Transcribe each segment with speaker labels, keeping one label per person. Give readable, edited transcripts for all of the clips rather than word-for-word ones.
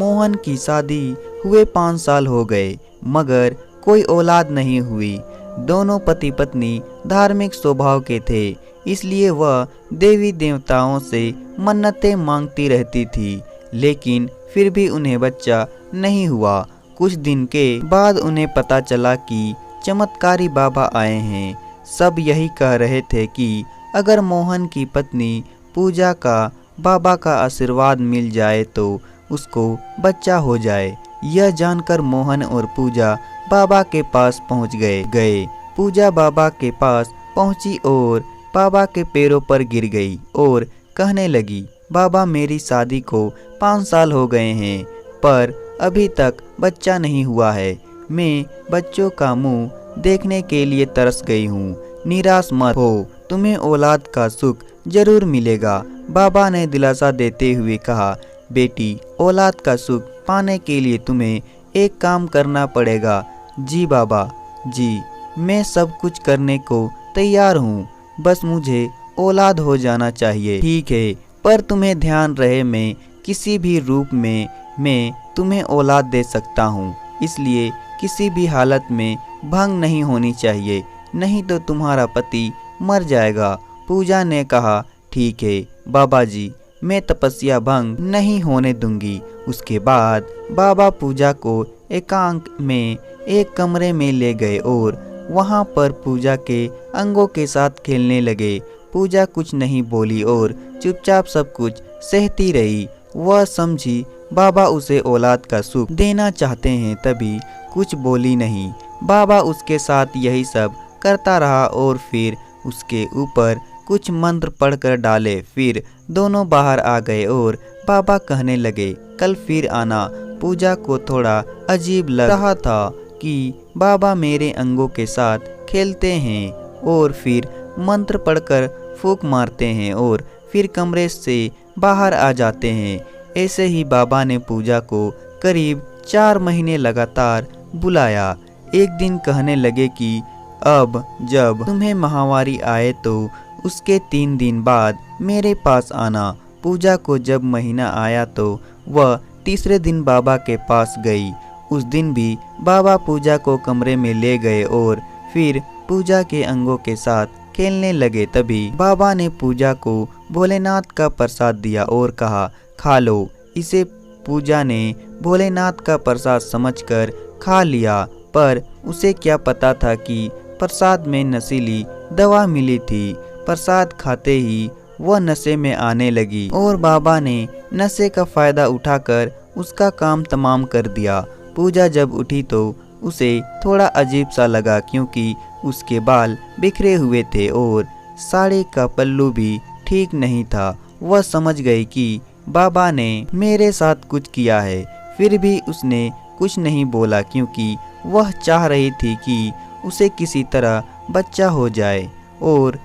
Speaker 1: मोहन की शादी हुए 5 साल हो गए मगर कोई औलाद नहीं हुई। दोनों पति पत्नी धार्मिक स्वभाव के थे, इसलिए वह देवी देवताओं से मन्नतें मांगती रहती थी, लेकिन फिर भी उन्हें बच्चा नहीं हुआ। कुछ दिन के बाद उन्हें पता चला कि चमत्कारी बाबा आए हैं। सब यही कह रहे थे कि अगर मोहन की पत्नी पूजा का बाबा का आशीर्वाद मिल जाए तो उसको बच्चा हो जाए। यह जानकर मोहन और पूजा बाबा के पास पहुंच गए। पूजा बाबा के पास पहुंची और बाबा के पैरों पर गिर गई और कहने लगी, बाबा मेरी शादी को 5 साल हो गए हैं पर अभी तक बच्चा नहीं हुआ है। मैं बच्चों का मुंह देखने के लिए तरस गई हूँ। निराश मत हो, तुम्हें औलाद का सुख जरूर मिलेगा। बाबा ने दिलासा देते हुए कहा, बेटी औलाद का सुख पाने के लिए तुम्हें एक काम करना पड़ेगा। जी बाबा जी, मैं सब कुछ करने को तैयार हूँ, बस मुझे औलाद हो जाना चाहिए। ठीक है, पर तुम्हें ध्यान रहे मैं किसी भी रूप में मैं तुम्हें औलाद दे सकता हूँ, इसलिए किसी भी हालत में भंग नहीं होनी चाहिए, नहीं तो तुम्हारा पति मर जाएगा। पूजा ने कहा, ठीक है बाबा जी, मैं तपस्या भंग नहीं होने दूंगी। उसके बाद बाबा पूजा को एकांत में एक कमरे में ले गए और वहां पर पूजा के अंगों के साथ खेलने लगे। पूजा कुछ नहीं बोली और चुपचाप सब कुछ सहती रही। वह समझी बाबा उसे औलाद का सुख देना चाहते हैं, तभी कुछ बोली नहीं। बाबा उसके साथ यही सब करता रहा और फिर उसके ऊपर कुछ मंत्र पढ़कर डाले। फिर दोनों बाहर आ गए और बाबा कहने लगे, कल फिर आना। पूजा को थोड़ा अजीब लग रहा था कि बाबा मेरे अंगों के साथ खेलते हैं और फिर मंत्र पढ़कर फूंक मारते हैं और फिर कमरे से बाहर आ जाते हैं। ऐसे ही बाबा ने पूजा को करीब 4 महीने लगातार बुलाया। एक दिन कहने लगे कि अब जब तुम्हें माहवारी आए तो उसके 3 दिन बाद मेरे पास आना। पूजा को जब महीना आया तो वह तीसरे दिन बाबा के पास गई। उस दिन भी बाबा पूजा को कमरे में ले गए और फिर पूजा के अंगों के साथ खेलने लगे। तभी बाबा ने पूजा को भोलेनाथ का प्रसाद दिया और कहा, खा लो। इसे पूजा ने भोलेनाथ का प्रसाद समझकर खा लिया, पर उसे क्या पता था कि प्रसाद में नशीली दवा मिली थी। प्रसाद खाते ही वह नशे में आने लगी और बाबा ने नशे का फायदा उठाकर उसका काम तमाम कर दिया। पूजा जब उठी तो उसे थोड़ा अजीब सा लगा, क्योंकि उसके बाल बिखरे हुए थे और साड़ी का पल्लू भी ठीक नहीं था। वह समझ गई कि बाबा ने मेरे साथ कुछ किया है, फिर भी उसने कुछ नहीं बोला, क्योंकि वह चाह रही थी कि उसे किसी तरह बच्चा हो जाए। और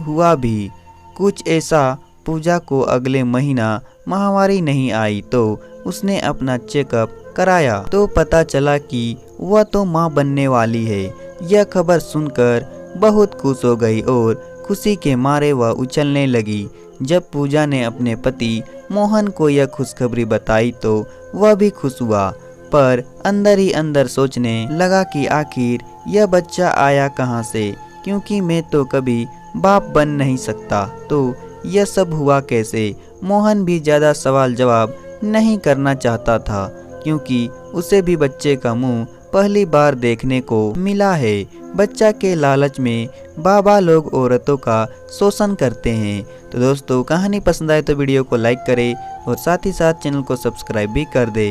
Speaker 1: हुआ भी कुछ ऐसा। पूजा को अगले महीना माहवारी नहीं आई तो उसने अपना चेकअप कराया तो पता चला कि वह तो मां बनने वाली है। यह खबर सुनकर बहुत खुश हो गई और खुशी के मारे वह उछलने लगी। जब पूजा ने अपने पति मोहन को यह खुशखबरी बताई तो वह भी खुश हुआ, पर अंदर ही अंदर सोचने लगा कि आखिर यह बच्चा आया कहां से, क्योंकि मैं तो कभी बाप बन नहीं सकता, तो यह सब हुआ कैसे। मोहन भी ज़्यादा सवाल जवाब नहीं करना चाहता था, क्योंकि उसे भी बच्चे का मुंह पहली बार देखने को मिला है। बच्चा के लालच में बाबा लोग औरतों का शोषण करते हैं। तो दोस्तों, कहानी पसंद आए तो वीडियो को लाइक करें और साथ ही साथ चैनल को सब्सक्राइब भी कर दे।